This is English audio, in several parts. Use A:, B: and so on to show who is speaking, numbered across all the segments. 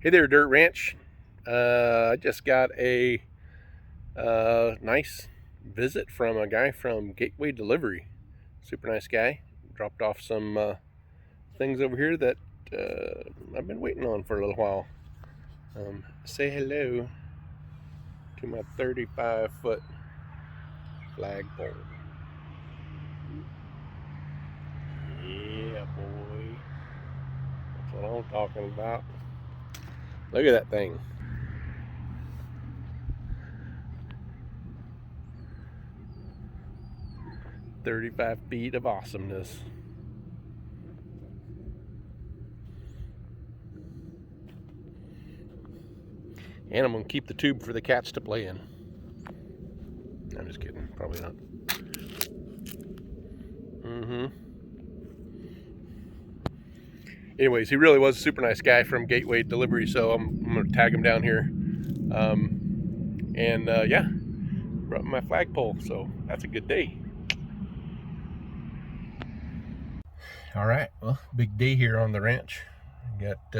A: Hey there, Dirt Ranch. I just got a nice visit from a guy from Gateway Delivery. Super nice guy. Dropped off some things over here that I've been waiting on for a little while. Say hello to my 35-foot flagpole. Yeah, boy. That's what I'm talking about. Look at that thing. "35 feet of awesomeness." And I'm gonna keep the tube for the cats to play in. I'm just kidding, probably not. Anyways, he really was a super nice guy from Gateway Delivery, so I'm gonna tag him down here. Yeah, brought my flagpole, so that's a good day. All right, well, big day here on the ranch. Got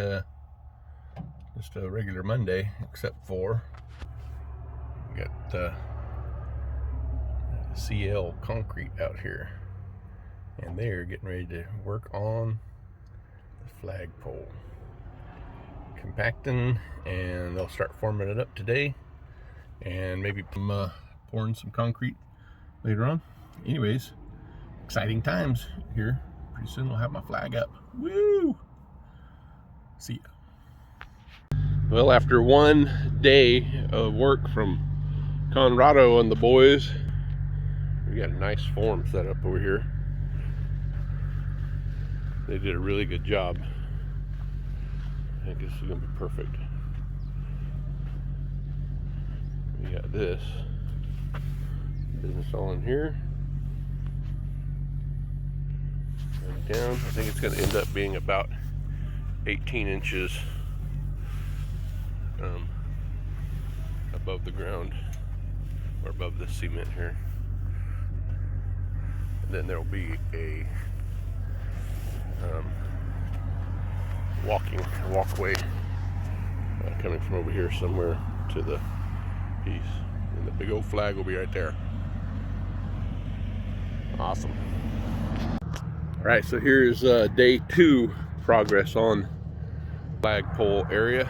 A: just a regular Monday, except for got CL Concrete out here, and they're getting ready to work on the flagpole, compacting, and they'll start forming it up today, and maybe pouring some concrete later on. Anyways, exciting times here. Pretty soon I'll have my flag up. Woo! See ya. Well, after one day of work from Conrado and the boys, we got a nice form set up over here. They did a really good job. I think this is gonna be perfect. We got this business all in here. And down, I think it's gonna end up being about 18 inches above the ground, or above the cement here. And then there'll be a walkway coming from over here somewhere to the piece, and the big old flag will be right there. Awesome. All right, so here's day 2 progress on flagpole area.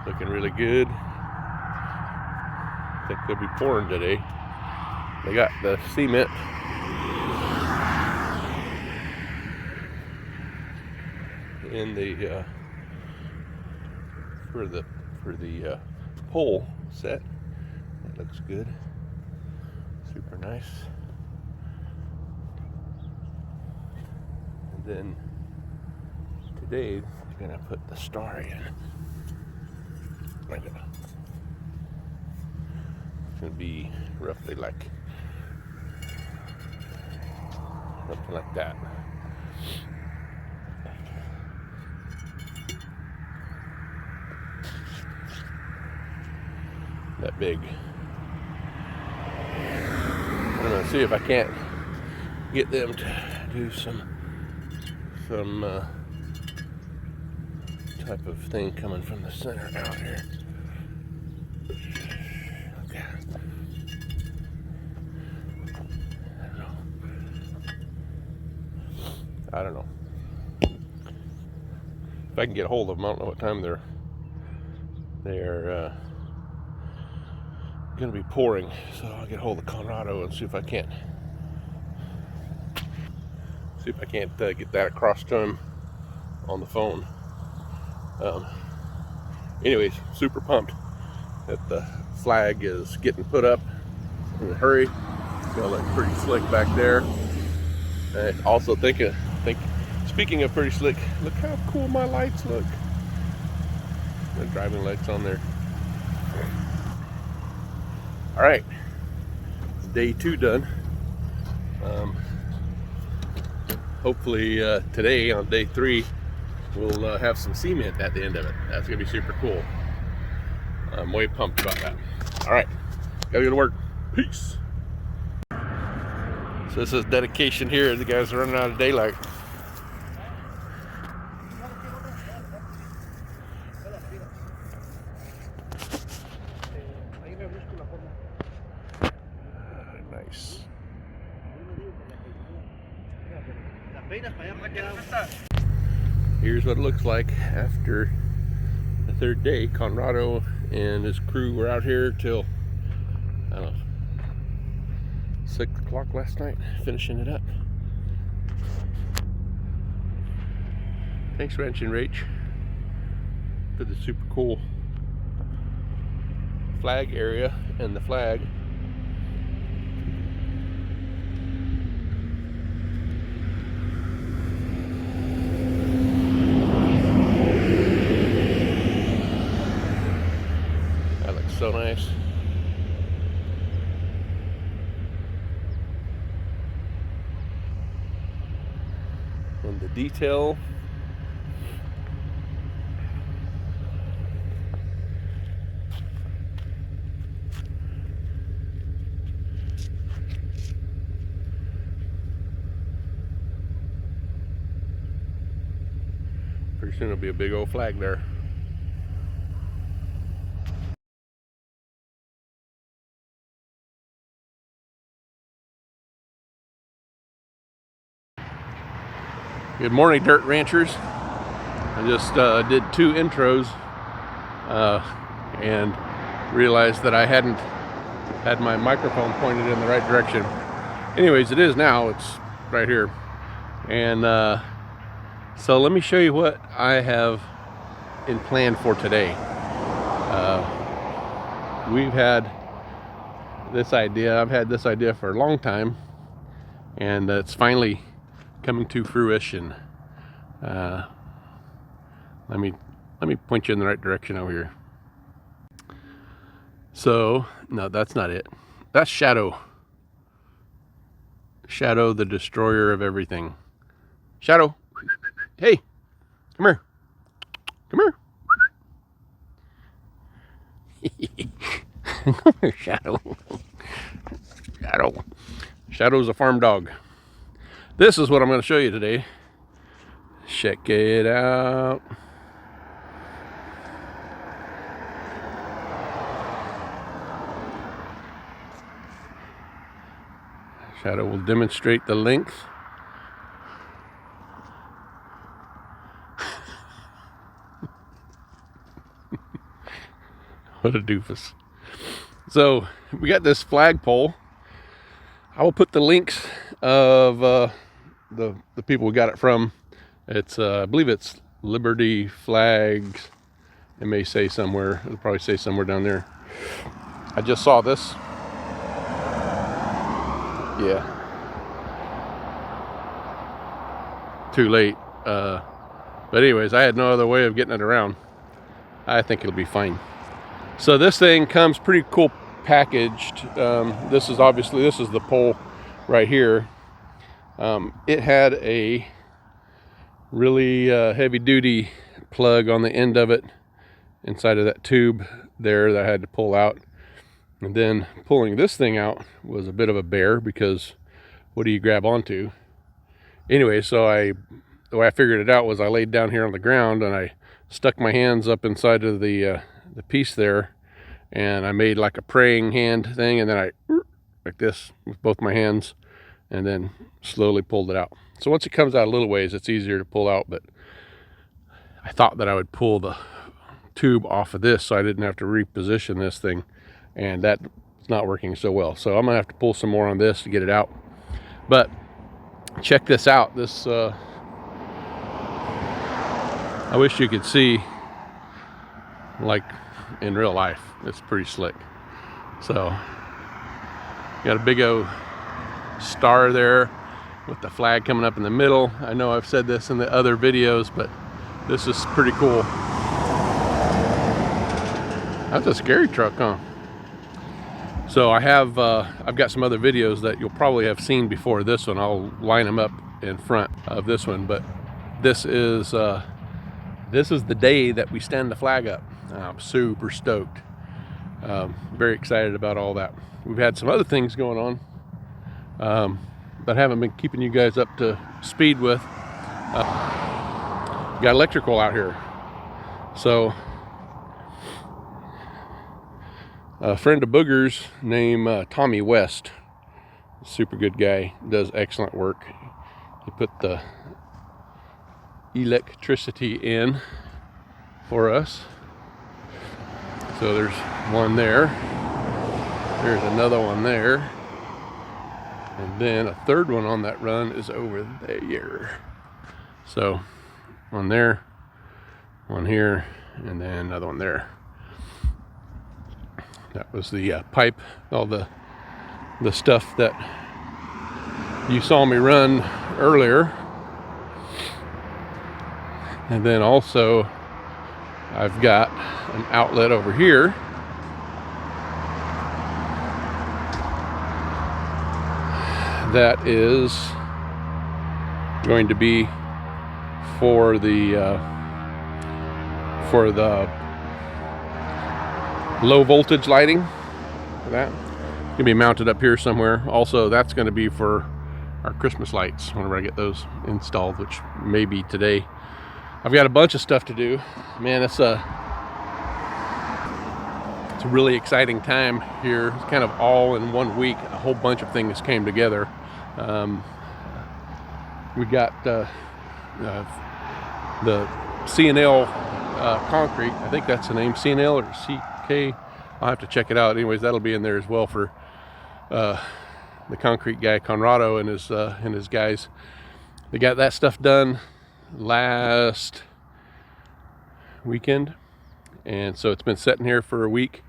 A: Looking really good. I think they'll be pouring today. They got the cement in the for the pole set. That looks good. Super nice. And then today they're gonna put the star in. It's gonna be roughly like something like that. That big. I'm gonna see if I can't get them to do some type of thing coming from the center out here. Okay. I don't know. If I can get a hold of them, I don't know what time they're gonna be pouring, so I'll get a hold of Conrado and see if I can't get that across to him on the phone. Anyways, super pumped that the flag is getting put up in a hurry. It's gonna look pretty slick back there. And also speaking of pretty slick, look how cool my lights look. The driving lights on there. All right, day 2 done. Hopefully today on day 3 we'll have some cement at the end of it. That's gonna be super cool. I'm way pumped about that. All right, gotta go to work. Peace. So this is dedication here. The guys are running out of daylight. Here's what it looks like after the third day. Conrado and his crew were out here till, I don't know, 6 o'clock last night, finishing it up. Thanks, Ranch and Rach, for the super cool flag area and the flag. That looks so nice. And the detail. Pretty soon it'll be a big old flag there. Good morning, Dirt Ranchers. I just did 2 intros and realized that I hadn't had my microphone pointed in the right direction. Anyways, it is now. It's right here. And so let me show you what I have in plan for today. We've had this idea. I've had this idea for a long time, and it's finally coming to fruition. Let me point you in the right direction over here. So, no, that's not it. That's Shadow. Shadow, the destroyer of everything. Shadow. Hey, come here. Come here. Come here, Shadow. Shadow. Shadow's a farm dog. This is what I'm going to show you today. Check it out. Shadow will demonstrate the length. What a doofus. So we got this flagpole. I will put the links of the people we got it from. It's I believe it's Liberty Flags. It may say somewhere. It'll probably say somewhere down there. I just saw this. Yeah. Too late. But anyways, I had no other way of getting it around. I think it'll be fine. So this thing comes pretty cool packaged. This is the pole right here. It had a really heavy duty plug on the end of it inside of that tube there that I had to pull out. And then pulling this thing out was a bit of a bear, because what do you grab onto? Anyway, so the way I figured it out was I laid down here on the ground and I stuck my hands up inside of the piece there, and I made like a praying hand thing, and then I like this with both my hands, and then slowly pulled it out. So once it comes out a little ways, it's easier to pull out, but I thought that I would pull the tube off of this so I didn't have to reposition this thing, and that's not working so well. So I'm gonna have to pull some more on this to get it out. But check this out. This I wish you could see like in real life. It's pretty slick. So got a big old star there with the flag coming up in the middle. I know I've said this in the other videos, but this is pretty cool. That's a scary truck, huh? So I've got some other videos that you'll probably have seen before this one. I'll line them up in front of this one, but this is the day that we stand the flag up. I'm super stoked. Very excited about all that. We've had some other things going on that I haven't been keeping you guys up to speed with. Got electrical out here. So a friend of Booger's named Tommy West, super good guy, does excellent work. He put the electricity in for us. So there's one there, there's another one there, and then a third one on that run is over there. So one there, one here, and then another one there. That was the pipe, all the stuff that you saw me run earlier. And then also I've got an outlet over here that is going to be for the low voltage lighting. That can be mounted up here somewhere. Also, that's going to be for our Christmas lights whenever I get those installed, which may be today. I've got a bunch of stuff to do. Man, it's a really exciting time here. It's kind of all in one week. A whole bunch of things came together. We got the C&L concrete. I think that's the name, C&L or CK. I'll have to check it out. Anyways, that'll be in there as well for the concrete guy, Conrado, and his guys. They got that stuff done last weekend, and so it's been sitting here for a week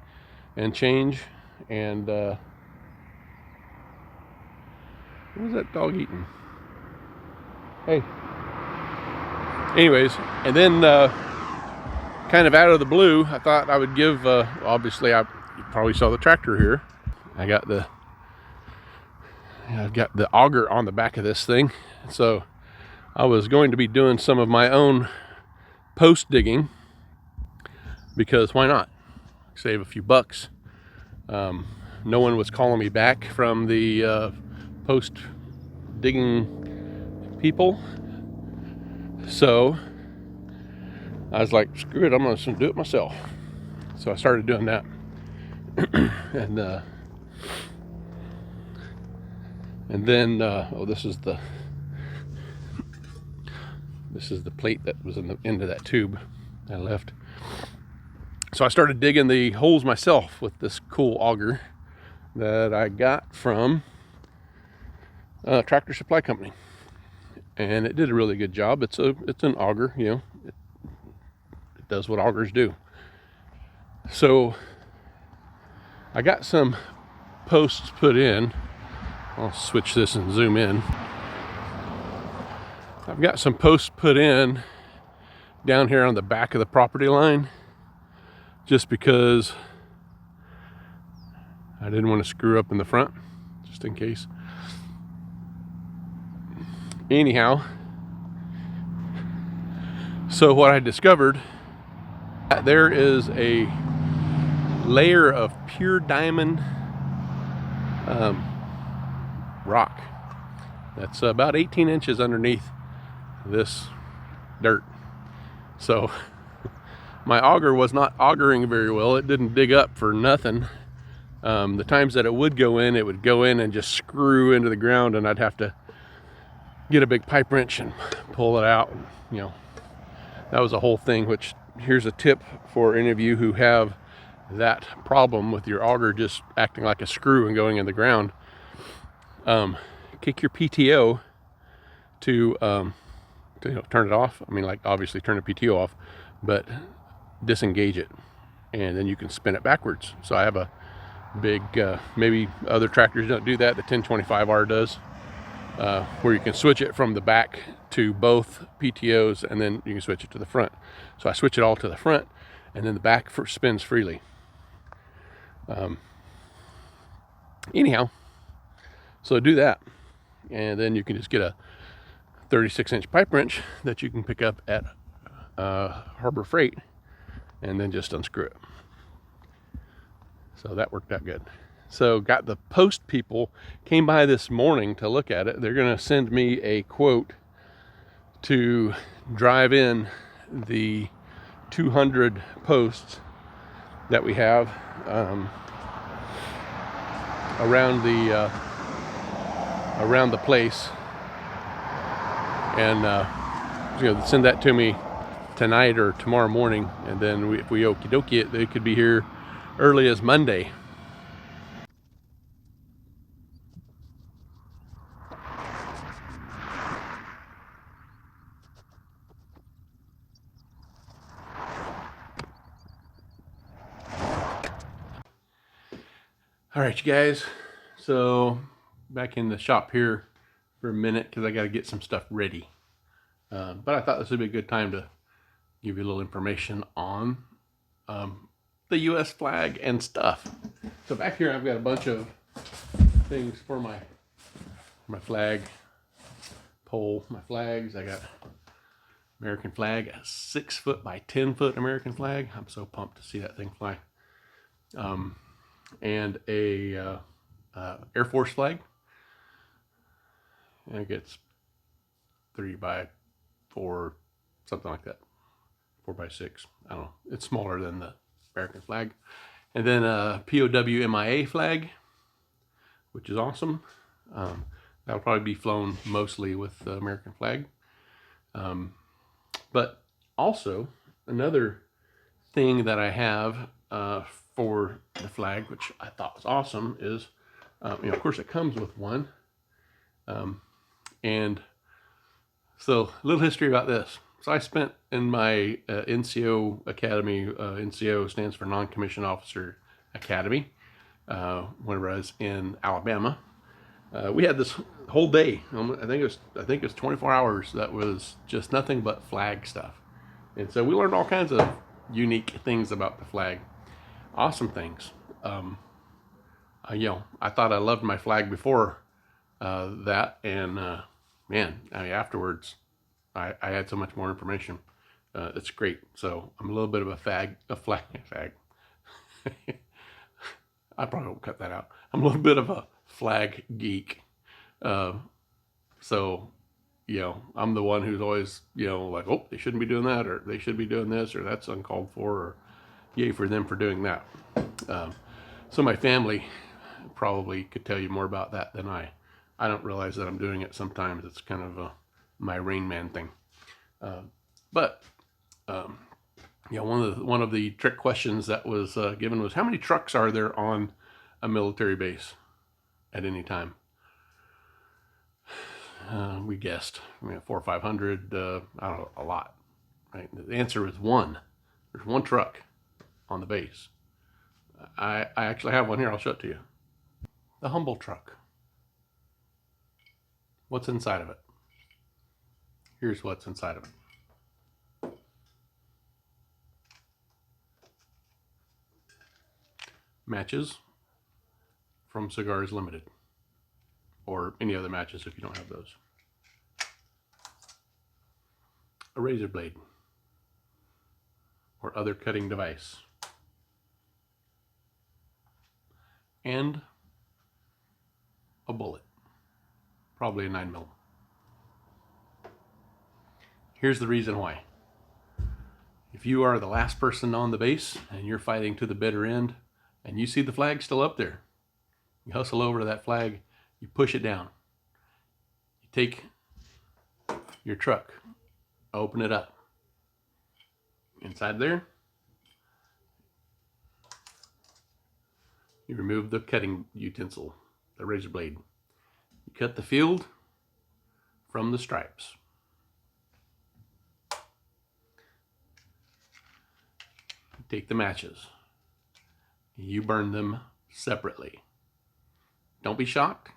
A: and change. And what was that dog eating? Hey. Anyways, and then kind of out of the blue, I thought I would give, obviously you probably saw the tractor here. I've got the auger on the back of this thing. So I was going to be doing some of my own post digging, because why not? Save a few bucks. No one was calling me back from the post digging people. So I was like, screw it, I'm going to do it myself. So I started doing that. And then this is the plate that was in the end of that tube I left. So I started digging the holes myself with this cool auger that I got from Tractor Supply Company, and it did a really good job. It's an auger, you know. It does what augers do. So I got some posts put in. I'll switch this and zoom in. I've got some posts put in down here on the back of the property line, just because I didn't want to screw up in the front, just in case. Anyhow, so what I discovered, there is a layer of pure diamond rock that's about 18 inches underneath this dirt. So my auger was not augering very well. It didn't dig up for nothing. The times that it would go in and just screw into the ground, and I'd have to get a big pipe wrench and pull it out. You know, that was a whole thing. Which, here's a tip for any of you who have that problem with your auger just acting like a screw and going in the ground. Kick your PTO to turn it off. I mean, like, obviously turn the PTO off, but disengage it, and then you can spin it backwards. So I have a big, maybe other tractors don't do that. The 1025R does, where you can switch it from the back to both PTOs, and then you can switch it to the front. So I switch it all to the front, and then the back spins freely. Anyhow, so do that, and then you can just get a 36-inch pipe wrench that you can pick up at Harbor Freight, and then just unscrew it. So that worked out good. So got the post people came by this morning to look at it. They're going to send me a quote to drive in the 200 posts that we have around the place, and send that to me tonight or tomorrow morning, and then if we okie dokie it, they could be here early as Monday. All right, you guys, so back in the shop here for a minute because I got to get some stuff ready. But I thought this would be a good time to give you a little information on the U.S. flag and stuff. So back here I've got a bunch of things for my flag pole, my flags. I got American flag, a 6 foot by 10 foot American flag. I'm so pumped to see that thing fly. And a Air Force flag. I think it's 3 by 4, something like that. 4 by 6. I don't know. It's smaller than the American flag. And then a POW MIA flag, which is awesome. That'll probably be flown mostly with the American flag. But also another thing that I have for the flag, which I thought was awesome, is, of course it comes with one. And so a little history about this. So I spent in my NCO Academy, NCO stands for Non-Commissioned Officer Academy, whenever I was in Alabama. We had this whole day, I think it was 24 hours, that was just nothing but flag stuff. And so we learned all kinds of unique things about the flag. Awesome things. I thought I loved my flag before that, and man, afterwards, I had so much more information. It's great. So I'm a little bit of a flag. I probably won't cut that out. I'm a little bit of a flag geek. So, I'm the one who's always, like, oh, they shouldn't be doing that, or they should be doing this, or that's uncalled for, or yay for them for doing that. So my family probably could tell you more about that than I. I don't realize that I'm doing it sometimes. It's kind of my Rain Man thing. But one of the trick questions that was given was, how many trucks are there on a military base at any time? We guessed 400 or 500. I don't know, a lot. Right? The answer is one. There's one truck on the base. I actually have one here. I'll show it to you. The Humble truck. What's inside of it? Here's what's inside of it. Matches from Cigars Limited, or any other matches if you don't have those. A razor blade or other cutting device. And a bullet, probably a 9mm. Here's the reason why. If you are the last person on the base and you're fighting to the bitter end and you see the flag still up there, you hustle over to that flag, you push it down. You take your truck, open it up. Inside there, you remove the cutting utensil, the razor blade. You cut the field from the stripes. You take the matches. You burn them separately. Don't be shocked.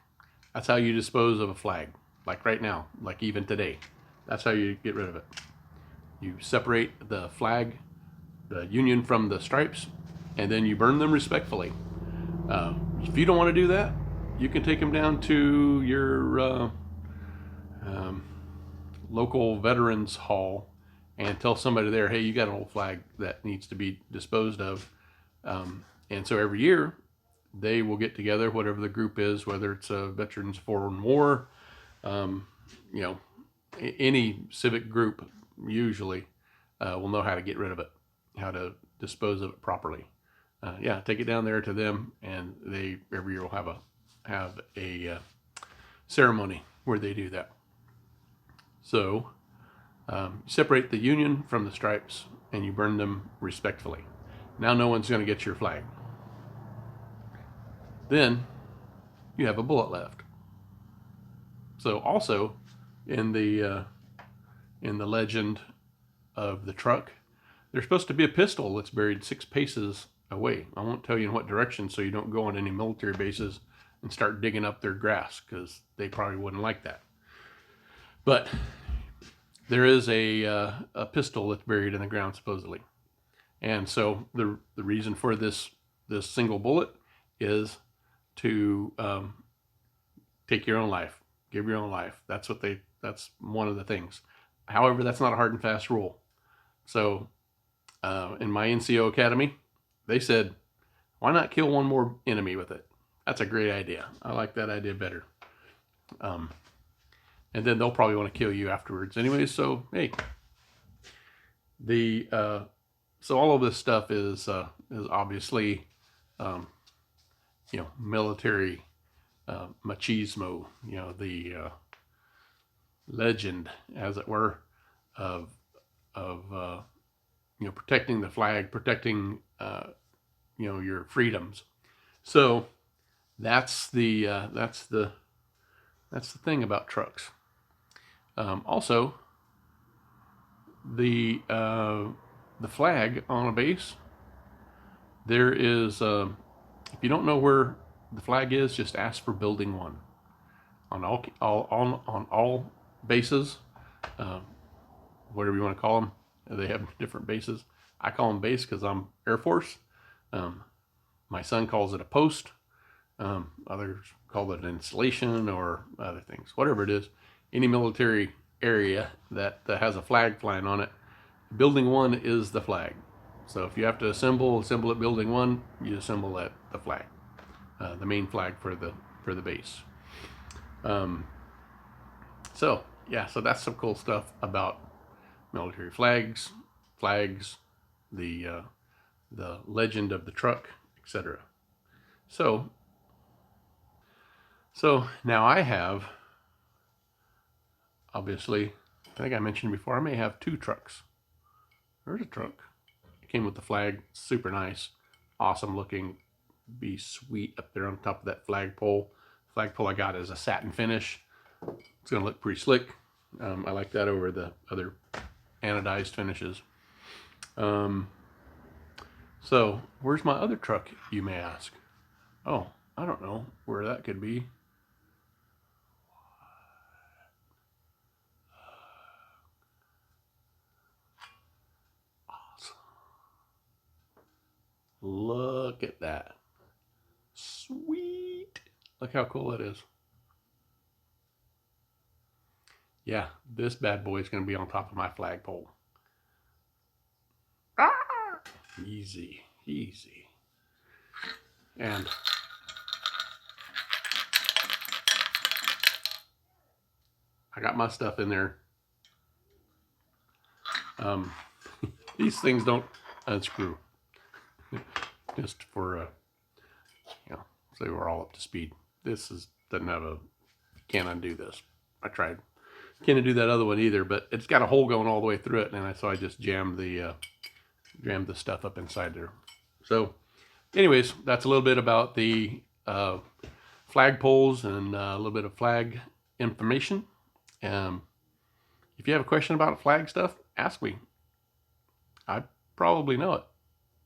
A: That's how you dispose of a flag. Like right now, like even today. That's how you get rid of it. You separate the flag, the union from the stripes, and then you burn them respectfully. If you don't want to do that, you can take them down to your local veterans hall and tell somebody there, hey, you got an old flag that needs to be disposed of. And so every year they will get together, whatever the group is, whether it's a Veterans Foreign War, any civic group usually will know how to get rid of it, how to dispose of it properly. Take it down there to them, and they every year will have a ceremony where they do that. So Separate the union from the stripes and you burn them respectfully. Now no one's going to get your flag. Then you have a bullet left. So also in the legend of the truck, there's supposed to be a pistol that's buried 6 paces away. I won't tell you in what direction so you don't go on any military bases and start digging up their grass, because they probably wouldn't like that. But there is a pistol that's buried in the ground supposedly. And so the reason for this single bullet is to take your own life, give your own life. That's one of the things. However, that's not a hard and fast rule. So in my NCO Academy, they said, why not kill one more enemy with it? That's a great idea. I like that idea better. And then they'll probably want to kill you afterwards anyway. So, hey, so all of this stuff is obviously, military machismo, the legend, as it were, of protecting the flag, protecting your freedoms. So that's the thing about trucks. Also, the flag on a base, there is, if you don't know where the flag is, just ask for building 1. On all bases, whatever you want to call them, they have different bases. I call them base because I'm Air Force. My son calls it a post. Others call it an installation or other things. Whatever it is, any military area that has a flag flying on it, building 1 is the flag. So if you have to assemble at building 1, you assemble at the flag, the main flag for the base. So that's some cool stuff about military flags, the legend of the truck, etc. So now I have, obviously, I think I mentioned before, I may have 2 trucks. There's a truck. It came with the flag, super nice, awesome looking, be sweet up there on top of that flagpole. Flagpole I got is a satin finish. It's gonna look pretty slick. I like that over the other anodized finishes. So where's my other truck, you may ask? Oh, I don't know where that could be. Awesome. Look at that. Sweet. Look how cool it is. Yeah, this bad boy is going to be on top of my flagpole. Ah! Easy. And I got my stuff in there. These things don't unscrew. Just for, so we're all up to speed. Doesn't have can't undo this. I tried. Can't undo that other one either, but it's got a hole going all the way through it, and so I just jammed the stuff up inside there. So anyways, that's a little bit about the flag poles and a little bit of flag information. If you have a question about flag stuff, ask me. I probably know it.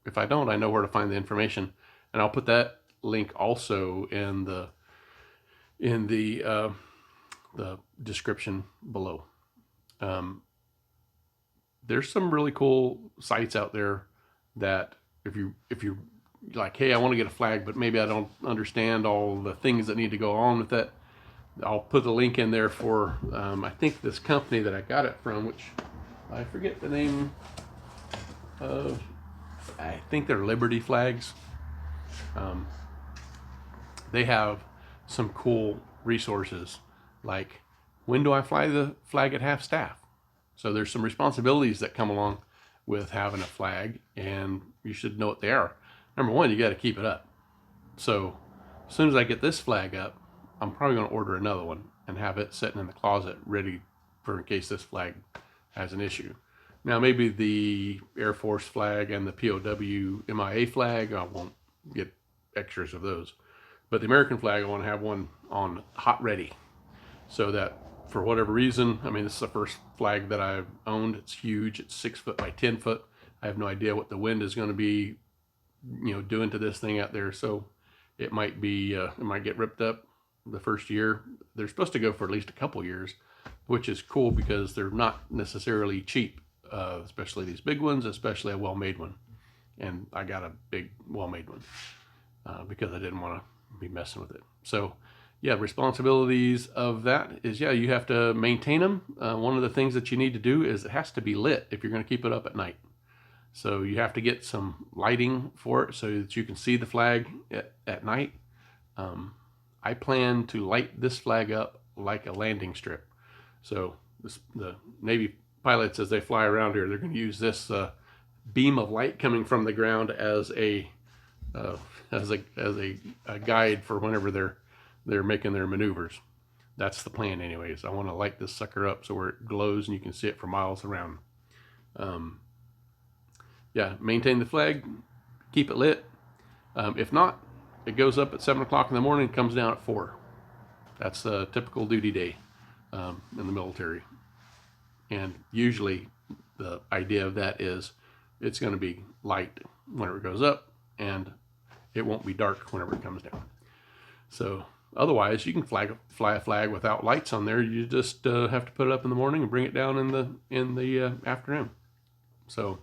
A: If I don't, I know where to find the information, and I'll put that link also in the description below. There's some really cool sites out there that if you like, hey, I want to get a flag, but maybe I don't understand all the things that need to go on with it, I'll put the link in there for I think this company that I got it from, which I forget the name of. I think they're Liberty Flags. They have some cool resources, like, when do I fly the flag at half staff? So there's some responsibilities that come along with having a flag, and you should know what they are. Number one, you got to keep it up. So as soon as I get this flag up, I'm probably going to order another one and have it sitting in the closet ready for in case this flag as an issue. Now maybe the Air Force flag and the POW MIA flag, I won't get extras of those. But the American flag, I want to have one on hot ready, so that for whatever reason, I mean, this is the first flag that I've owned. It's huge. It's 6 foot by 10 foot. I have no idea what the wind is going to be, doing to this thing out there. So it might be, it might get ripped up the first year. They're supposed to go for at least a couple years, which is cool because they're not necessarily cheap, especially these big ones, especially a well-made one. And I got a big, well-made one because I didn't want to be messing with it. So yeah, responsibilities of that is, yeah, you have to maintain them. One of the things that you need to do is it has to be lit if you're going to keep it up at night. So you have to get some lighting for it so that you can see the flag at night. I plan to light this flag up like a landing strip. So the Navy pilots, as they fly around here, they're going to use this beam of light coming from the ground as a guide for whenever they're making their maneuvers. That's the plan anyways. I want to light this sucker up so where it glows and you can see it for miles around. Yeah, maintain the flag, keep it lit. If not, it goes up at 7 o'clock in the morning, comes down at 4. That's a typical duty day in the military. And usually the idea of that is it's going to be light whenever it goes up, and it won't be dark whenever it comes down. So otherwise, you can fly a flag without lights on there. You just have to put it up in the morning and bring it down in the afternoon. So,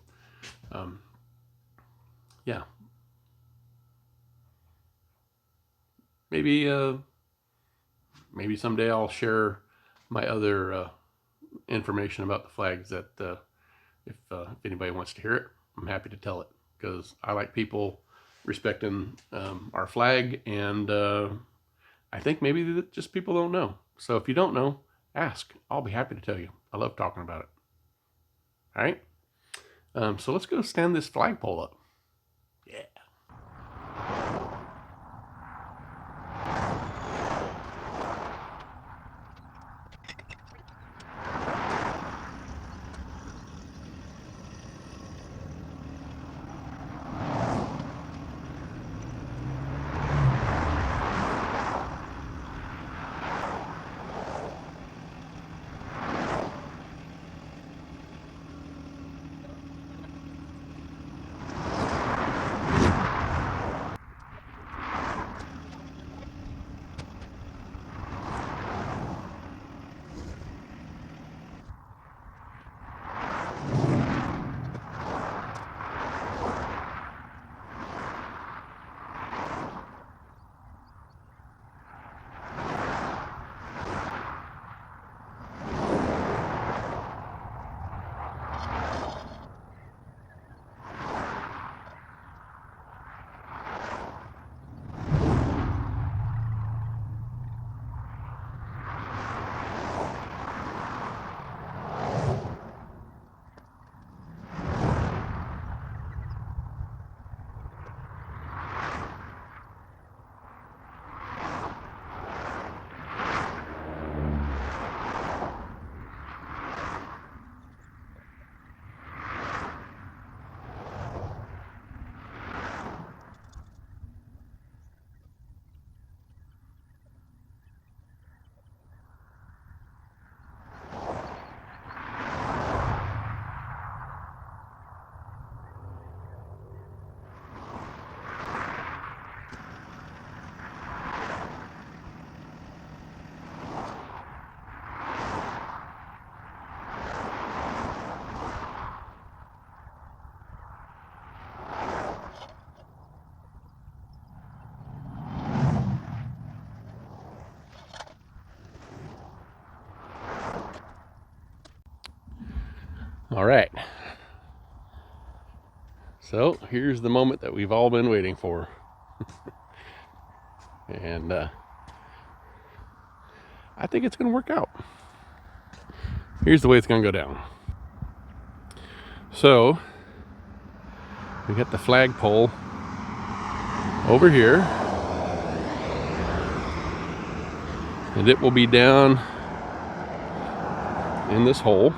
A: yeah, maybe someday I'll share my other information about the flags that if anybody wants to hear it, I'm happy to tell it, because I like people respecting our flag, and I think maybe that just people don't know. So if you don't know, ask. I'll be happy to tell you. I love talking about it. All right. So let's go stand this flagpole up. Yeah. All right. So here's the moment that we've all been waiting for. And I think it's going to work out. Here's the way it's going to go down. So we got the flagpole over here, and it will be down in this hole.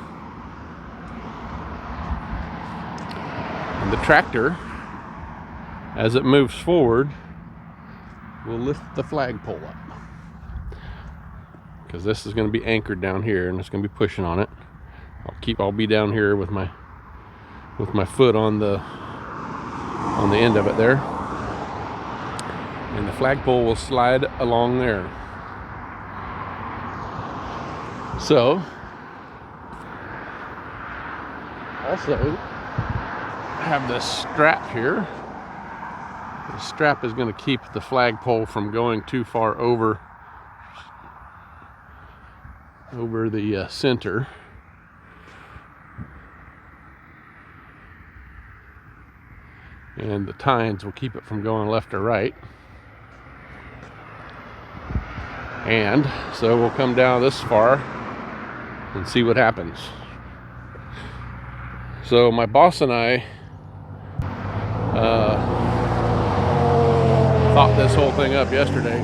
A: And the tractor, as it moves forward, will lift the flagpole up, because this is going to be anchored down here and it's going to be pushing on it. I'll be down here with my foot on the end of it there, and the flagpole will slide along there. So also have this strap here. The strap is going to keep the flagpole from going too far over the center. And the tines will keep it from going left or right. And so we'll come down this far and see what happens. So my boss and I thought this whole thing up yesterday.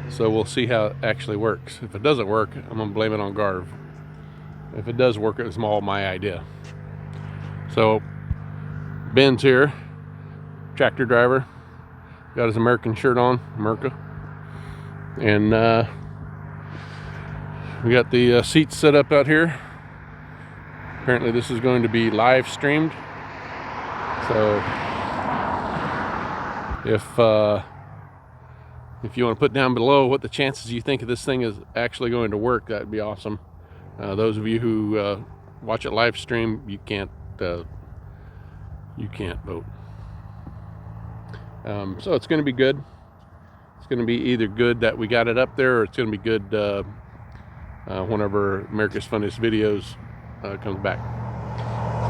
A: So we'll see how it actually works. If it doesn't work, I'm gonna blame it on Garv. If it does work, it was all my idea. So Ben's here, tractor driver, got his American shirt on, America, and we got the seats set up out here. Apparently this is going to be live streamed. So if you want to put down below what the chances you think of this thing is actually going to work, that'd be awesome. Those of you who watch it live stream, you can't vote. So it's going to be good. It's going to be either good that we got it up there, or it's going to be good whenever America's Funniest Videos comes back.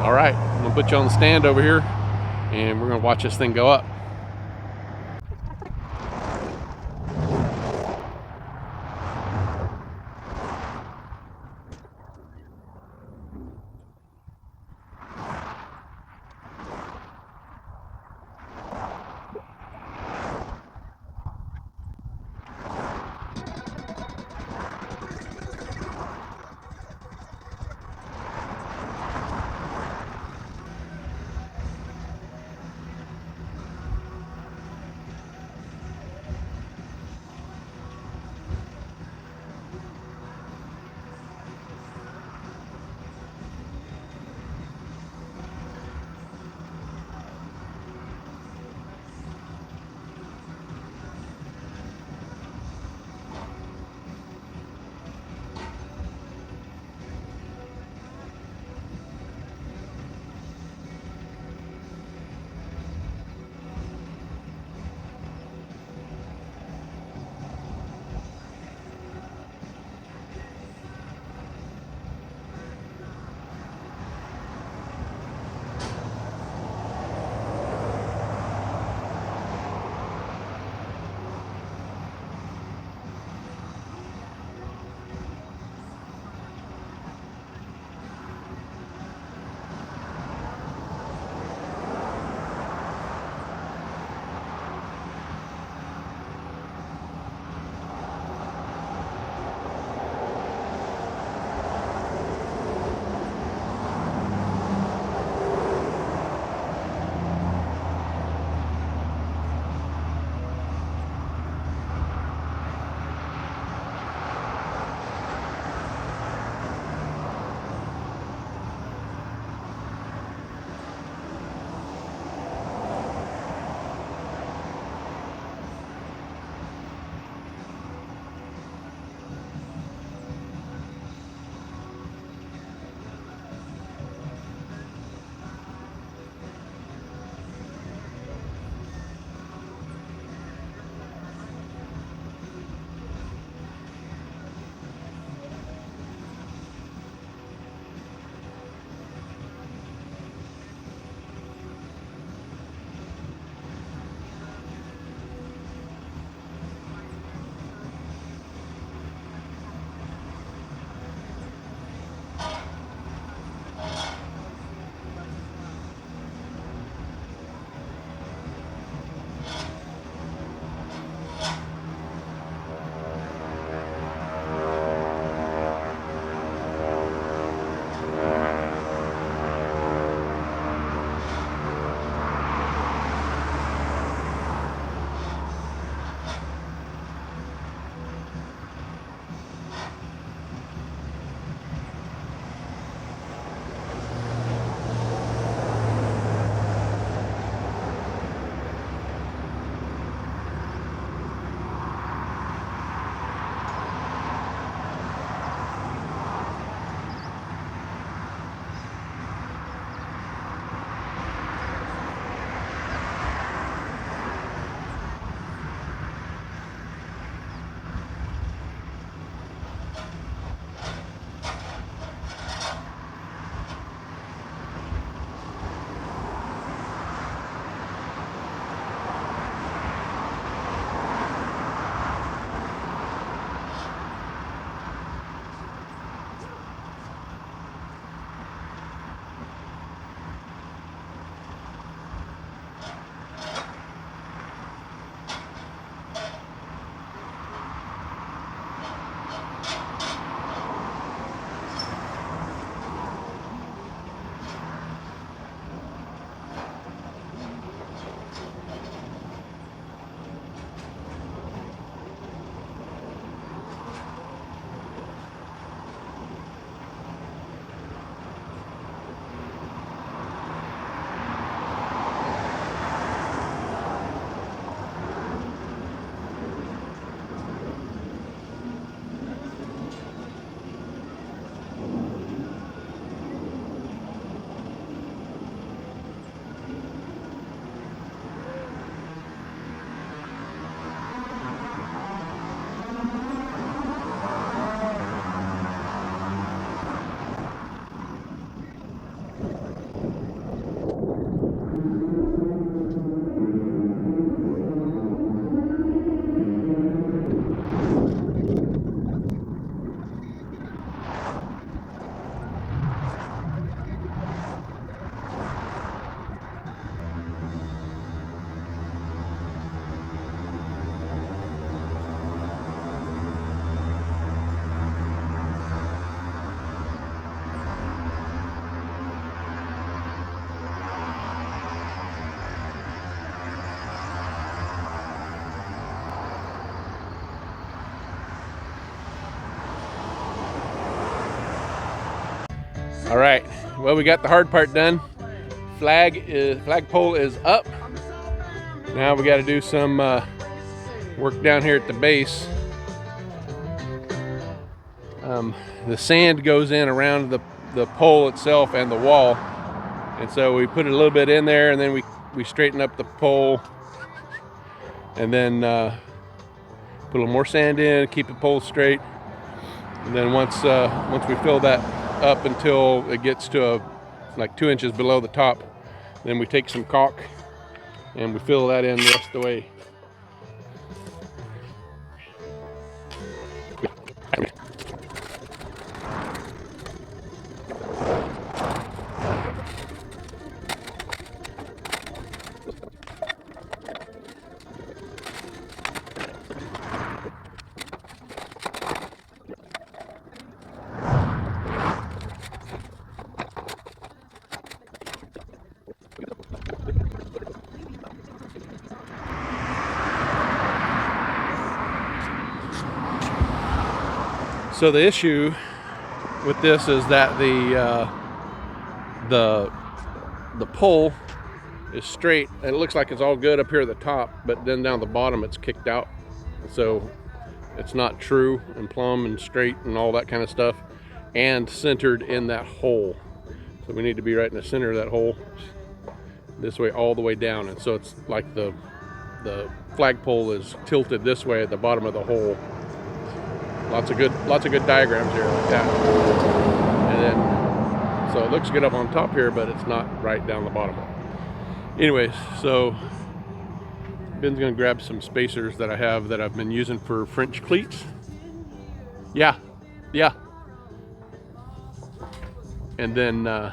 A: All right, I'm going to put you on the stand over here, and we're going to watch this thing go up. All right, well, we got the hard part done. Flagpole is up. Now we got to do some work down here at the base. The sand goes in around the pole itself and the wall, and so we put a little bit in there, and then we straighten up the pole, and then put a little more sand in, keep the pole straight, and then once we fill that up until it gets to like 2 inches below the top, then we take some caulk and we fill that in the rest of the way. So the issue with this is that the pole is straight, and it looks like it's all good up here at the top, but then down the bottom it's kicked out, so it's not true and plumb and straight and all that kind of stuff, and centered in that hole. So we need to be right in the center of that hole, this way all the way down, and so it's like the flagpole is tilted this way at the bottom of the hole. Lots of good diagrams here like that. And then, so it looks good up on top here, but it's not right down the bottom. Anyways, so Ben's gonna grab some spacers that I have that I've been using for French cleats. Yeah. And then, and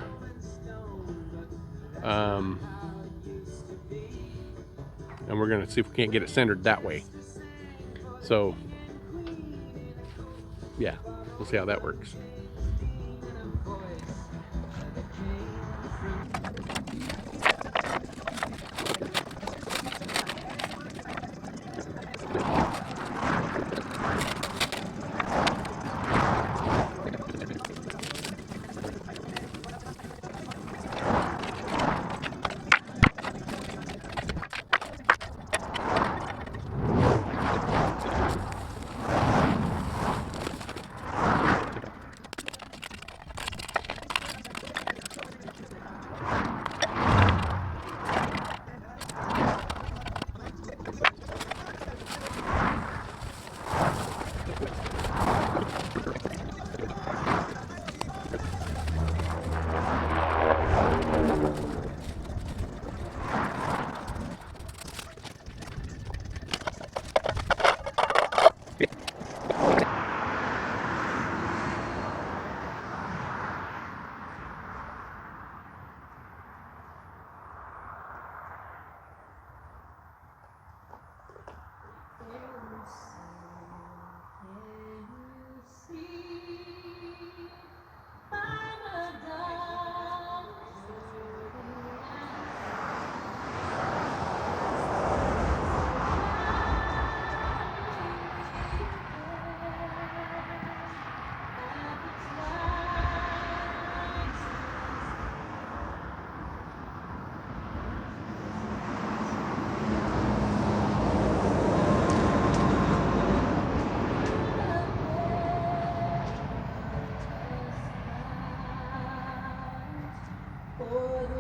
A: we're gonna see if we can't get it centered that way. So, yeah, we'll see how that works.
B: For